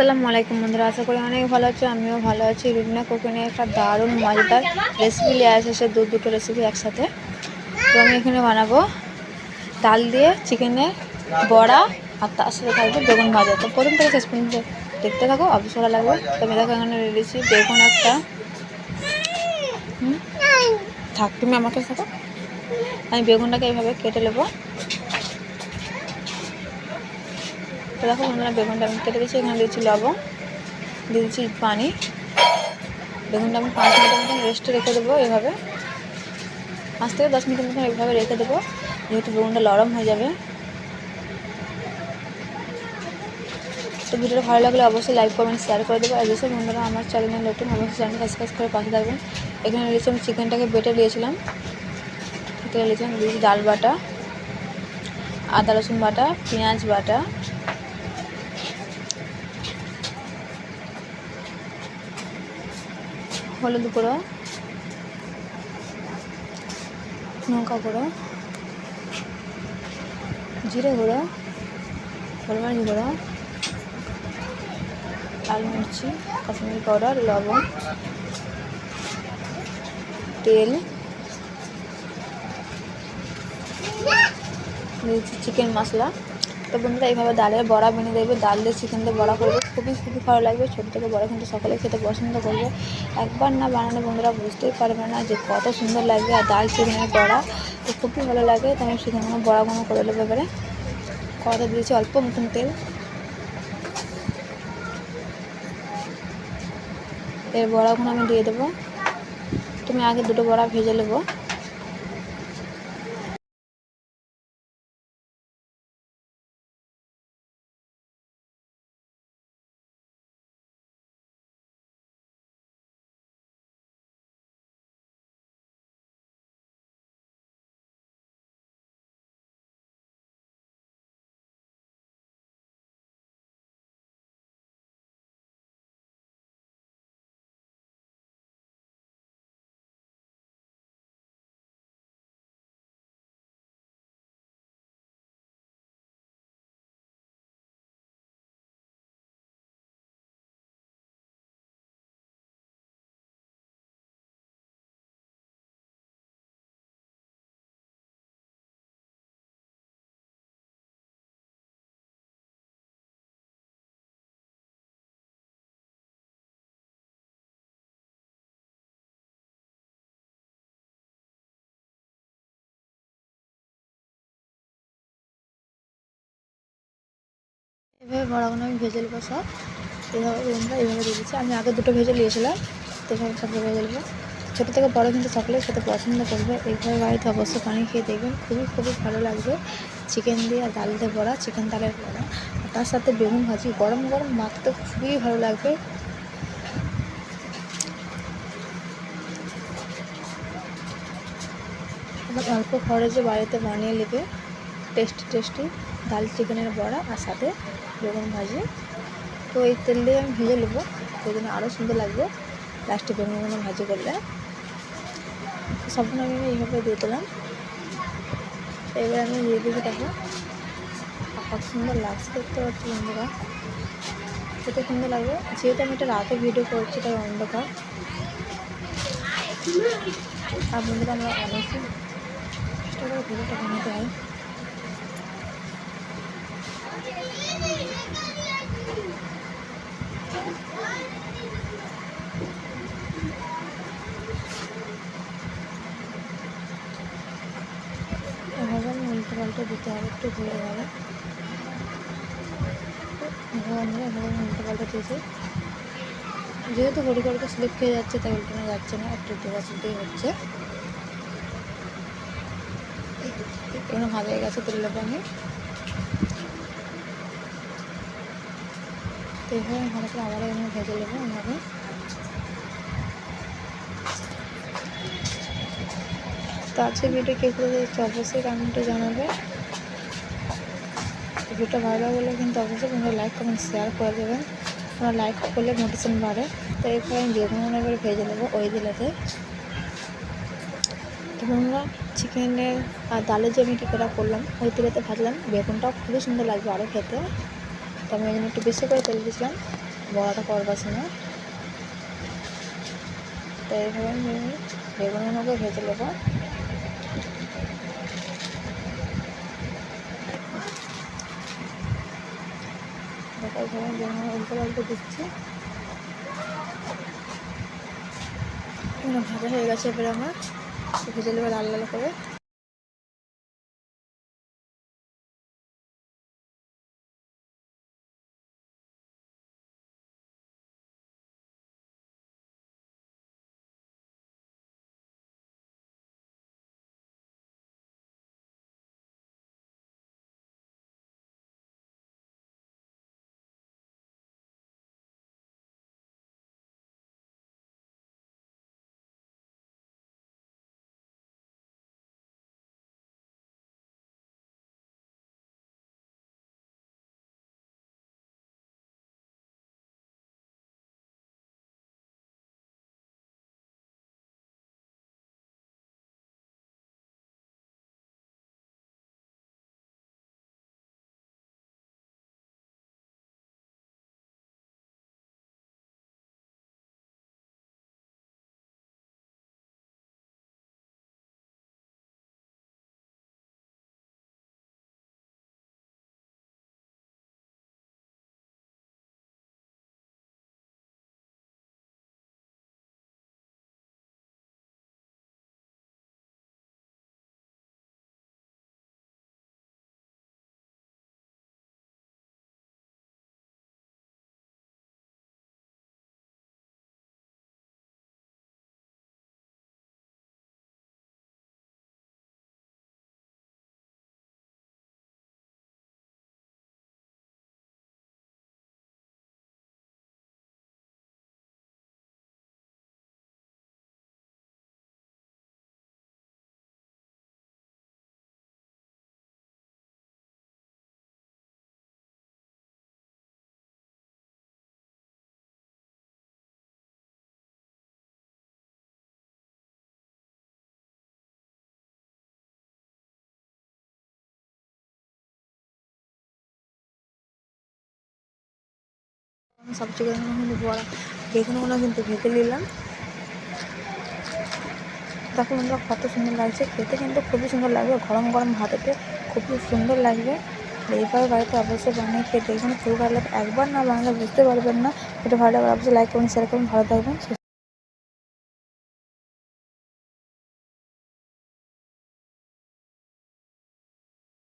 আসসালামু আলাইকুম বন্ধুরা, আশা করি অনেক ভালো আছো। আমিও ভালো আছি। রুবিনা কুকিংয়ে একটা দারুণ মজাদার রেসিপি নিয়ে এসেছে, দুটো রেসিপি একসাথে। তো আমি এখানে বানাবো ডাল দিয়ে চিকেনের বড়া, আর তার সাথে থাকবে বেগুন ভাজা। তো প্রথম থেকে শেষ পর্যন্ত দেখতে থাকো, অবশ্যই ভালো লাগবে। তো আমি দেখো এখানে রেডি বেগুন একটা থাক, তুমি আমাকে থাকো। আমি বেগুনটাকে এইভাবে কেটে নেবো। তো দেখো বন্ধুরা, বেগুনটা আমি কেটে দিচ্ছি। এখানে দিচ্ছি লবণ, দিয়ে দিচ্ছি পানি। বেগুনটা আমি 5 মিনিটের মতন রেস্টে রেখে দেবো। এইভাবে 5 থেকে 10 মিনিটের মতন এইভাবে রেখে দেবো, যেহেতু বেগুনটা নরম হয়ে যাবে। তো ভিডিওটা ভালো লাগলে অবশ্যই লাইক কমেন্ট শেয়ার করে দেবো। আর যেসব বন্ধুরা আমার চ্যানেলে নতুন, অবশ্যই চ্যানেল সাবস্ক্রাইব করে পাশে থাকবেন। এখানে রয়েছে আমি চিকেনটাকে বেটে নিয়েছিলাম, দিয়েছি ডাল বাটা, আদা রসুন বাটা, পেঁয়াজ বাটা, হলুদ গুঁড়ো, লঙ্কা গুঁড়ো, জিরে গুঁড়ো, হলুদ গুঁড়ো, লাল মির্চি, কাশ্মীরি পাউডার, লবণ, তেল, দিয়েছি চিকেন মশলা। তো বন্ধুরা, এইভাবে ডালের বড়া বানিয়ে দেবে। ডাল দিয়ে চিকেন দিয়ে বড়া করবে, খুবই ভালো লাগবে। ছোটো থেকে বড় কিন্তু সকলে খেতে পছন্দ করবে। একবার না বানালে বন্ধুরা বুঝতেই পারবে না যে কত সুন্দর লাগবে। আর ডাল চিকেনের বড়া তো খুবই ভালো লাগে। তো আমি চিকেনগুলো বড়াগুলো করে নেবো। এবারে কড়াতে দিয়েছি অল্প মতন তেল। এর বড়াগুলো আমি দিয়ে দেবো। তুমি আগে দুটো বড়া ভেজে নেবো। এভাবে বড়াগুলো আমি ভেজে নেবো সব। এইভাবে এইভাবে দিয়ে দিচ্ছি। আমি আগে দুটো ভেজে নিয়েছিলাম, তো এভাবে সব ভেজে নেবো। ছোটো থেকে বড়ো কিন্তু সকলে খেতে পছন্দ করবে। এইভাবে বাড়িতে অবশ্যই বানিয়ে খেয়ে দেখবেন, খুবই ভালো লাগবে। চিকেন দিয়ে আর ডাল দিয়ে বড়া, চিকেন ডালের বড়া, আর তার সাথে বেগুন ভাজি গরম গরম মাখতে খুবই ভালো লাগবে। এবার অল্প খরচে বাড়িতে বানিয়ে নেবে টেস্টি ডাল চিকেনের বড়া আর সাথে বেগুন ভাজি। তো এই তেল দিয়ে আমি ভেজে নেবো, ওই জন্য আরও সুন্দর লাগবে লাস্টে বেগুনগুলো ভাজি করলে। সবগুলো আমি এইভাবে দিয়ে দিলাম। এবার আমি দিয়ে দিবি। দেখো কত সুন্দর লাগছে, দেখতে পাচ্ছি বন্ধুরা, কত সুন্দর লাগবে। যেহেতু আমি এটা রাতে ভিডিও করছি, তাই অন্ধকার। আর বন্ধুরা, আমরা অনেকই চেষ্টা করে ভিডিওটা বানাতে হয়। এভাবে আমি উল্টো পাল্টে দিতে হবে, একটু ধরে ধরে। এভাবে উল্টো পাল্টে দিয়েছি। যেহেতু হরি করে স্লিপ খেয়ে যাচ্ছে, তাই উল্টানো যাচ্ছে না, একটু দোয়াশিতেই হচ্ছে। এখানে ভাজা হয়ে গেছে, তুলে নেবো আমি। তো এইভাবে আমি ভালো করে আবারও এখানে ভেজে নেবো। এইভাবে তো আজকে ভিডিও কে করে দিচ্ছে অবশ্যই কমেন্টে জানাবে। ভিডিওটা ভালো লাগলে কিন্তু অবশ্যই তোমরা লাইক কমেন্ট শেয়ার করে দেবেন। তোমরা লাইক করলে মোটিভেশন বাড়ে। তো এরপরে আমি বেগুন এবারে ভেজে নেবো ওই দিলাতে। তো বন্ধুরা, চিকেনের আর ডালের যে আমি টিকাটা করলাম ওই তেলেতে ভাজলাম। বেগুনটাও খুবই সুন্দর লাগবে আরও খেতে। তো আমি এই জন্য একটু বেশি করে তেল দিয়েছিলাম। বড়াটা করবার সময়। তো এইভাবে আমি বেগুনগুলোকে ভেজে নেবো। এইভাবে বেগুন উল্টে পাল্টে দিচ্ছি। ভাজা হয়ে গেছে, এবারে আমার ভেজে নেবো লাল লাল করে। সবজিগুলো কিন্তু বড়া বেগুনগুলো কিন্তু ভেজে নিলাম। দেখো বন্ধুরা কত সুন্দর লাগছে, খেতে কিন্তু খুবই সুন্দর লাগবে, গরম গরম ভাতেতে খুবই সুন্দর লাগবে। এইভাবে বাড়িতে অবশ্যই বানিয়ে খেয়ে দেখবেন, খুবই ভালো লাগবে। একবার না বানালে বুঝতে পারবেন না। এটা ভালো লাগবে, অবশ্যই লাইক করুন, শেয়ার করুন, ভালো থাকবেন।